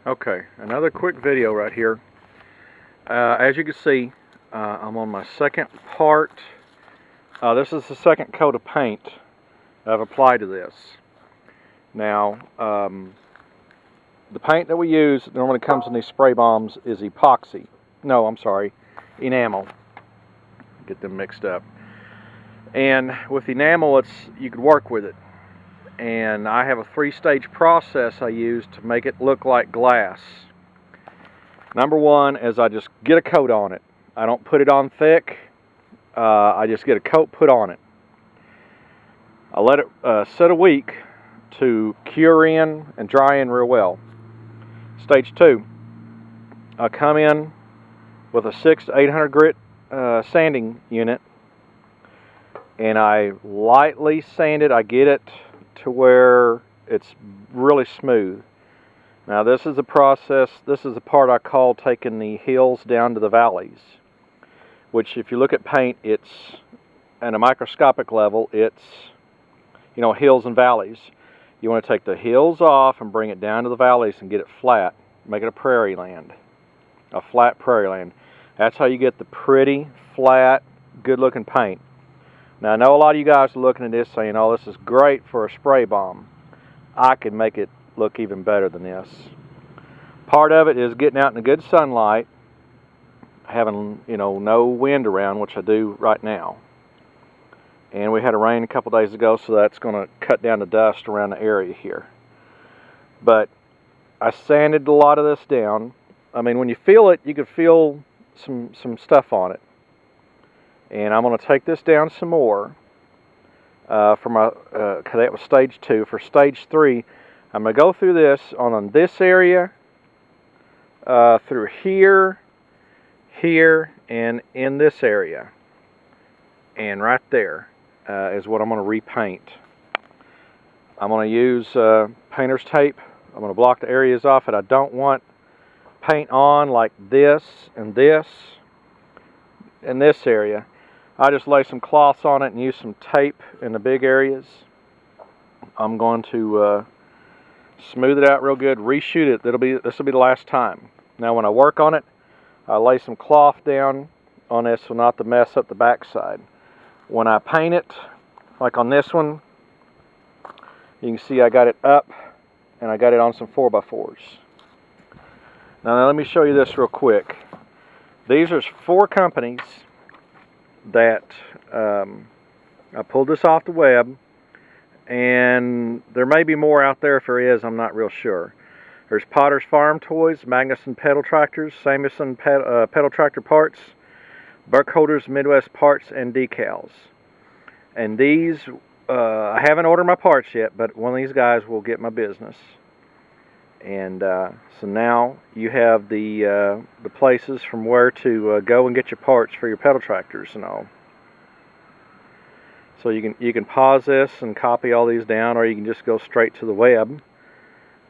Okay, another quick video right here. As you can see, I'm on my second part. This is the second coat of paint I've applied to this. Now, the paint that we use that normally comes in these spray bombs is epoxy. No, I'm sorry, enamel. Get them mixed up. And with enamel, you could work with it. And I have a 3-stage process I use to make it look like glass. Number one is I just get a coat on it. I don't put it on thick. I just get a coat put on it. I let it sit a week to cure in and dry in real well. Stage 2, I come in with a 600 to 800 grit sanding unit, and I lightly sand it. I get it to where it's really smooth. Now this is the process, this is the part I call taking the hills down to the valleys, which if you look at paint, it's at a microscopic level, it's, you know, hills and valleys. You want to take the hills off and bring it down to the valleys and get it flat, make it a prairie land, a flat prairie land. That's how you get the pretty, flat, good looking paint. Now I know a lot of you guys are looking at this saying, oh, this is great for a spray bomb. I could make it look even better than this. Part of it is getting out in the good sunlight, having, you know, no wind around, which I do right now. And we had a rain a couple days ago, so that's going to cut down the dust around the area here. But I sanded a lot of this down. I mean, when you feel it, you can feel some stuff on it. And I'm going to take this down some more for my, that was stage 2. For stage 3, I'm going to go through this on this area, through here, here, and in this area. And right there is what I'm going to repaint. I'm going to use painter's tape. I'm going to block the areas off that I don't want paint on, like this and this and this area. I just lay some cloths on it and use some tape in the big areas. I'm going to smooth it out real good, reshoot it. This will be the last time. Now when I work on it, I lay some cloth down on this so not to mess up the backside. When I paint it, like on this one, you can see I got it up and I got it on some 4x4s. Now let me show you this real quick. These are 4 companies that I pulled this off the web, and there may be more out there. If there is, I'm not real sure. There's Potter's Farm Toys, Magnuson Pedal Tractors, Samuelson Pedal Tractor Parts, Burkholder's Midwest Parts and Decals. And these, I haven't ordered my parts yet, but one of these guys will get my business. And so now you have the places from where to go and get your parts for your pedal tractors and all. So you can pause this and copy all these down, or you can just go straight to the web.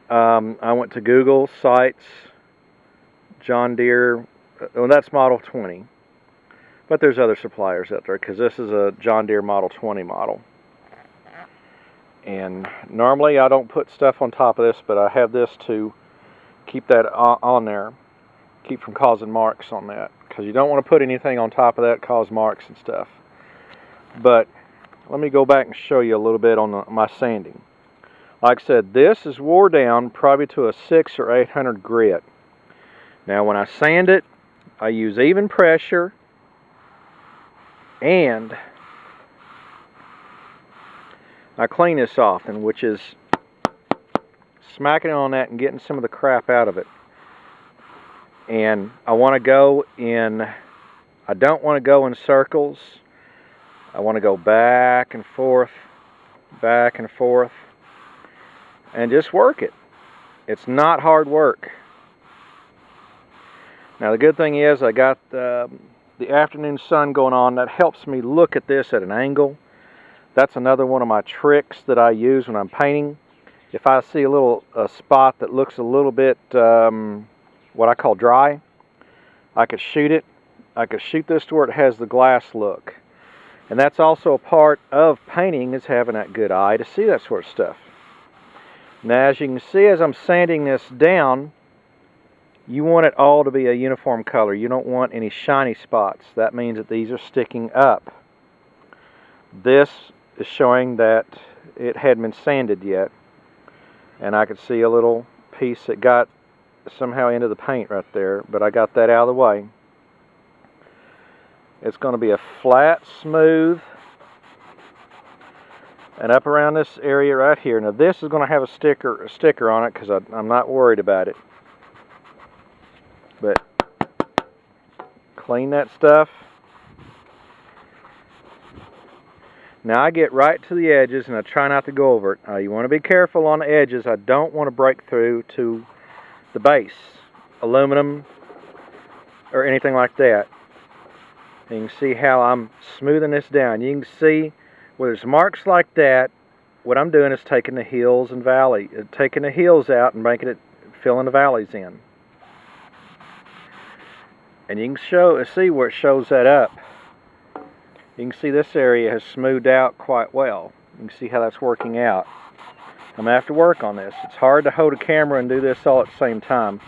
I went to Google Sites, John Deere. Well, that's Model 20, but there's other suppliers out there because this is a John Deere Model 20 model. And normally I don't put stuff on top of this, but I have this to keep that on there, keep from causing marks on that, because you don't want to put anything on top of that cause marks and stuff. But let me go back and show you a little bit on my sanding. Like I said, this is wore down probably to a 600 or 800 grit. Now when I sand it, I use even pressure, and I clean this often, which is smacking on that and getting some of the crap out of it. And I want to go in, I don't want to go in circles. I want to go back and forth, and just work it. It's not hard work. Now the good thing is I got the afternoon sun going on. That helps me look at this at an angle. That's another one of my tricks that I use when I'm painting. If I see a spot that looks a little bit what I call dry, I could shoot it. I could shoot this to where it has the glass look. And that's also a part of painting, is having that good eye to see that sort of stuff. Now as you can see, as I'm sanding this down, you want it all to be a uniform color. You don't want any shiny spots. That means that these are sticking up. This is showing that it hadn't been sanded yet, and I could see a little piece that got somehow into the paint right there, but I got that out of the way. It's going to be a flat, smooth, and up around this area right here. Now this is going to have a sticker on it because I'm not worried about it. But clean that stuff. Now I get right to the edges and I try not to go over it. You want to be careful on the edges. I don't want to break through to the base, aluminum or anything like that. And you can see how I'm smoothing this down. You can see where there's marks like that. What I'm doing is taking the hills and valley, taking the hills out and making it, filling the valleys in. And you can see where it shows that up. You can see this area has smoothed out quite well. You can see how that's working out. I'm going to have to work on this. It's hard to hold a camera and do this all at the same time.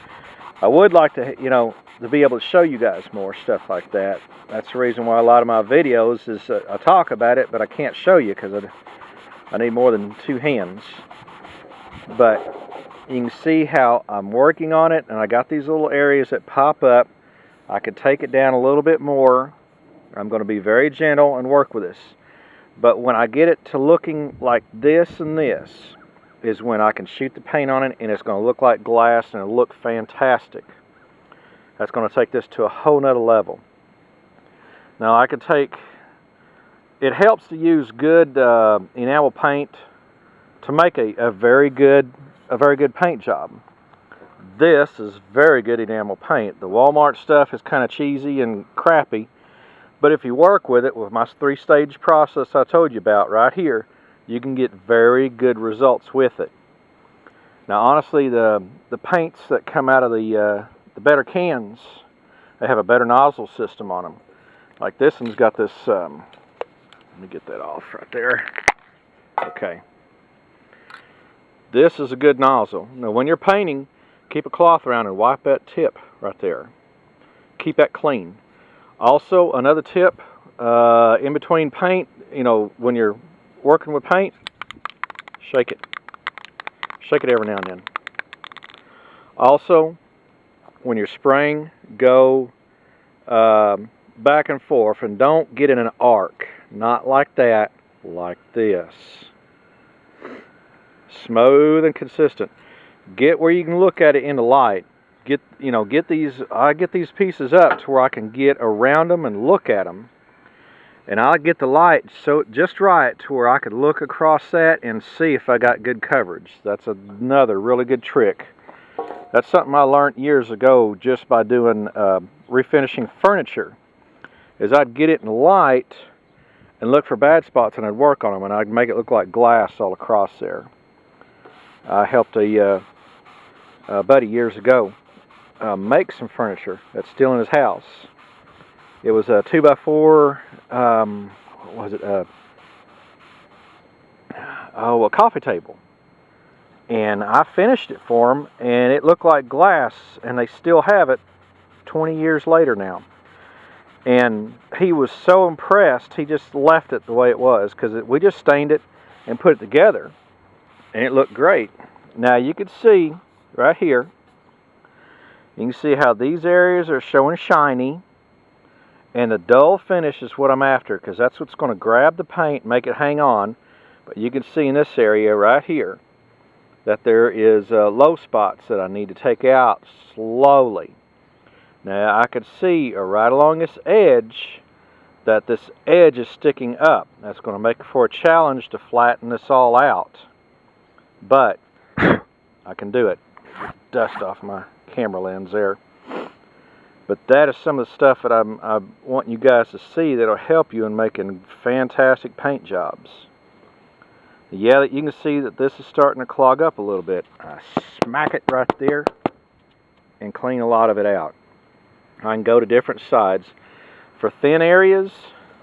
I would like to, to be able to show you guys more stuff like that. That's the reason why a lot of my videos is I talk about it, but I can't show you because I need more than 2 hands. But you can see how I'm working on it, and I got these little areas that pop up. I could take it down a little bit more. I'm going to be very gentle and work with this. But when I get it to looking like this and this is when I can shoot the paint on it, and it's going to look like glass and it'll look fantastic. That's going to take this to a whole nother level. Now I could take, it helps to use good enamel paint to make a very good paint job. This is very good enamel paint. The Walmart stuff is kind of cheesy and crappy, but if you work with it with my 3-stage process I told you about right here, you can get very good results with it. Now honestly, the paints that come out of the better cans, they have a better nozzle system on them. Like this one's got this, let me get that off right there. Okay. This is a good nozzle. Now when you're painting, keep a cloth around and wipe that tip right there. Keep that clean. Also, another tip, in between paint, when you're working with paint, shake it. Shake it every now and then. Also, when you're spraying, go back and forth, and don't get in an arc. Not like that, like this. Smooth and consistent. Get where you can look at it in the light. I get these pieces up to where I can get around them and look at them. And I get the light so just right to where I could look across that and see if I got good coverage. That's another really good trick. That's something I learned years ago just by doing refinishing furniture. Is I'd get it in the light and look for bad spots, and I'd work on them, and I'd make it look like glass all across there. I helped a buddy years ago make some furniture that's still in his house. It was a 2x4, what was it? A coffee table. And I finished it for him, and it looked like glass, and they still have it 20 years later now. And he was so impressed, he just left it the way it was, because we just stained it and put it together, and it looked great. Now you can see right here, you can see how these areas are showing shiny, and the dull finish is what I'm after, because that's what's going to grab the paint, make it hang on. But you can see in this area right here that there is low spots that I need to take out slowly. Now I can see right along this edge that this edge is sticking up. That's going to make it for a challenge to flatten this all out. But I can do it. Dust off my camera lens there. But that is some of the stuff that I want you guys to see that'll help you in making fantastic paint jobs. Yeah, you can see that this is starting to clog up a little bit. I smack it right there and clean a lot of it out. I can go to different sides. For thin areas,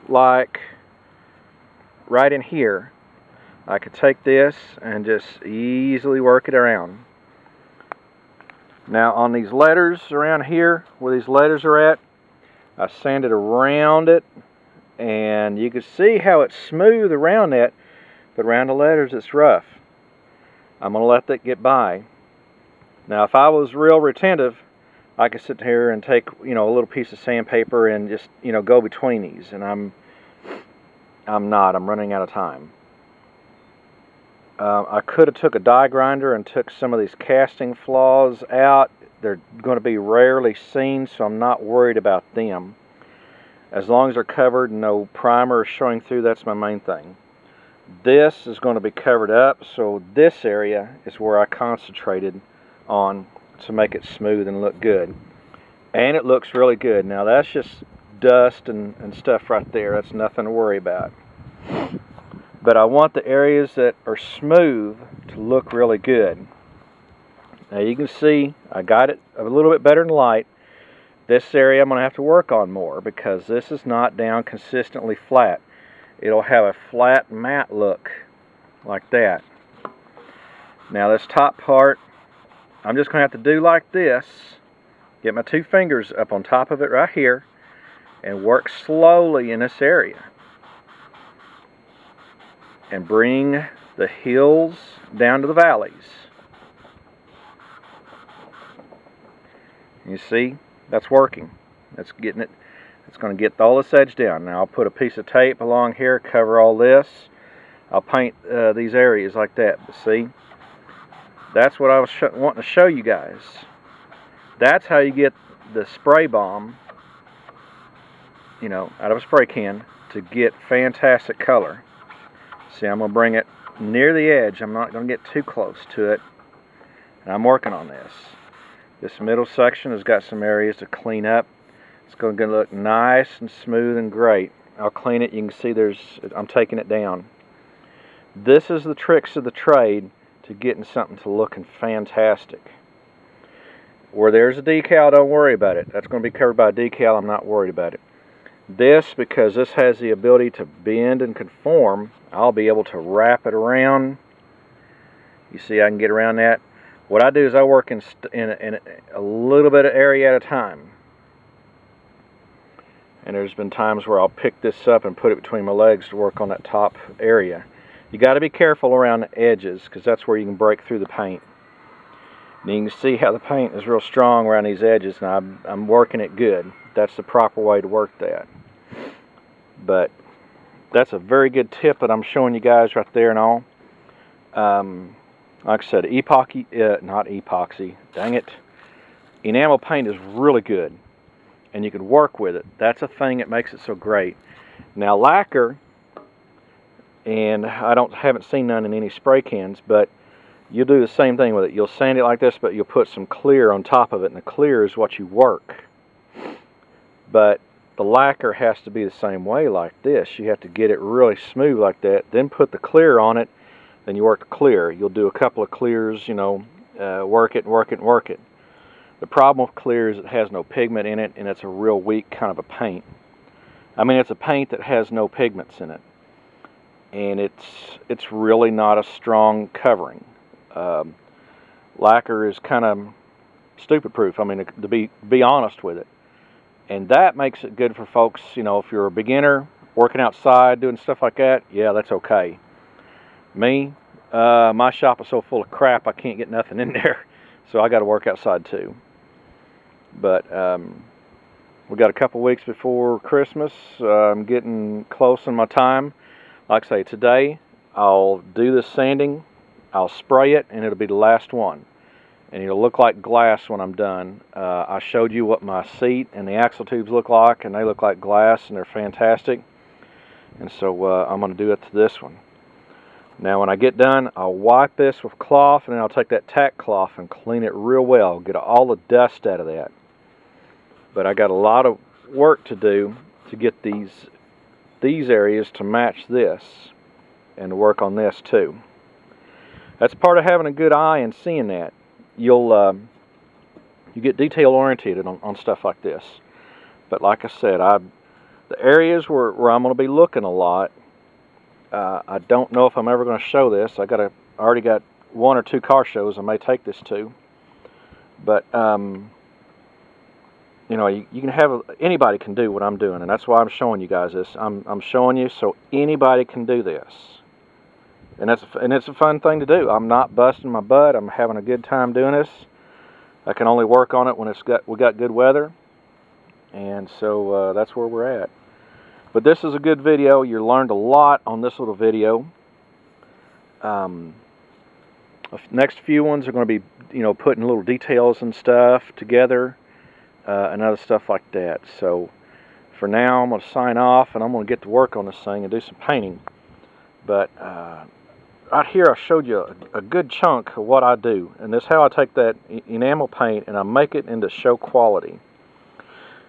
like right in here, I could take this and just easily work it around. Now on these letters around here, where these letters are at, I sanded around it, and you can see how it's smooth around that, but around the letters it's rough. I'm going to let that get by. Now if I was real retentive, I could sit here and take, a little piece of sandpaper and just, go between these, and I'm running out of time. I could have took a die grinder and took some of these casting flaws out. They're going to be rarely seen, so I'm not worried about them. As long as they're covered and no primer is showing through, that's my main thing. This is going to be covered up, so this area is where I concentrated on to make it smooth and look good. And it looks really good. Now that's just dust and stuff right there. That's nothing to worry about. But I want the areas that are smooth to look really good. Now you can see I got it a little bit better in light. This area I'm going to have to work on more because this is not down consistently flat. It'll have a flat matte look like that. Now this top part, I'm just going to have to do like this. Get my two fingers up on top of it right here and work slowly in this area. And bring the hills down to the valleys. You see, that's working. That's getting it. It's going to get all this edge down. Now I'll put a piece of tape along here, cover all this. I'll paint these areas like that. But see, that's what I was wanting to show you guys. That's how you get the spray bomb, out of a spray can to get fantastic color. See, I'm going to bring it near the edge. I'm not going to get too close to it. And I'm working on this. This middle section has got some areas to clean up. It's going to look nice and smooth and great. I'll clean it. You can see I'm taking it down. This is the tricks of the trade to getting something to looking fantastic. Where there's a decal, don't worry about it. That's going to be covered by a decal. I'm not worried about it. This, because this has the ability to bend and conform, I'll be able to wrap it around. You see, I can get around that. What I do is I work in a little bit of area at a time. And there's been times where I'll pick this up and put it between my legs to work on that top area. You got to be careful around the edges because that's where you can break through the paint. And you can see how the paint is real strong around these edges, and I'm working it good. That's the proper way to work that. But that's a very good tip that I'm showing you guys right there and all. Like I said, not epoxy, dang it. Enamel paint is really good, and you can work with it. That's a thing that makes it so great. Now lacquer, and haven't seen none in any spray cans, but you'll do the same thing with it. You'll sand it like this, but you'll put some clear on top of it, and the clear is what you work. But the lacquer has to be the same way like this. You have to get it really smooth like that, then put the clear on it, then you work the clear. You'll do a couple of clears, work it, work it, work it. The problem with clear is it has no pigment in it, and it's a real weak kind of a paint. I mean, it's a paint that has no pigments in it, and it's really not a strong covering. Lacquer is kind of stupid proof, I mean, to be honest with it. And that makes it good for folks, if you're a beginner, working outside, doing stuff like that, yeah, that's okay. Me, my shop is so full of crap, I can't get nothing in there. So I got to work outside too. But we got a couple weeks before Christmas. I'm getting close on my time. Like I say, today I'll do the sanding, I'll spray it, and it'll be the last one. And it'll look like glass when I'm done. I showed you what my seat and the axle tubes look like, and they look like glass, and they're fantastic. And so I'm going to do it to this one. Now when I get done, I'll wipe this with cloth, and then I'll take that tack cloth and clean it real well, get all the dust out of that. But I got a lot of work to do to get these areas to match this, and to work on this too. That's part of having a good eye and seeing that. You get detail oriented on stuff like this. But like I said, the areas where I'm going to be looking a lot, I don't know if I'm ever going to show this. I already got 1 or 2 car shows I may take this to. But you know, you can have, anybody can do what I'm doing, and that's why I'm showing you guys this. I'm showing you so anybody can do this, and it's a fun thing to do. I'm not busting my butt. I'm having a good time doing this. I can only work on it when we got good weather, and so that's where we're at. But this is a good video. You learned a lot on this little video. Next few ones are going to be, you know, putting little details and stuff together, and other stuff like that. So for now, I'm going to sign off, and I'm going to get to work on this thing and do some painting. But right here, I showed you a good chunk of what I do, and this is how I take that enamel paint and I make it into show quality.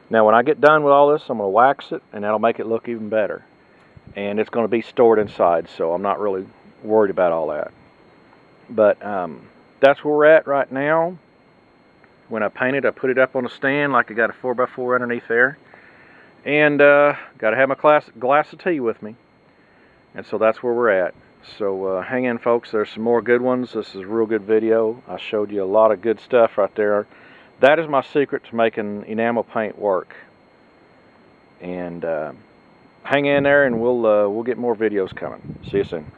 Now, when I get done with all this, I'm going to wax it, and that'll make it look even better. And it's going to be stored inside, so I'm not really worried about all that. But that's where we're at right now. When I painted, I put it up on a stand like I got a 4x4 underneath there. And got to have my glass of tea with me. And so that's where we're at. So hang in, folks. There's some more good ones. This is a real good video. I showed you a lot of good stuff right there. That is my secret to making enamel paint work. And hang in there, and we'll get more videos coming. See you soon.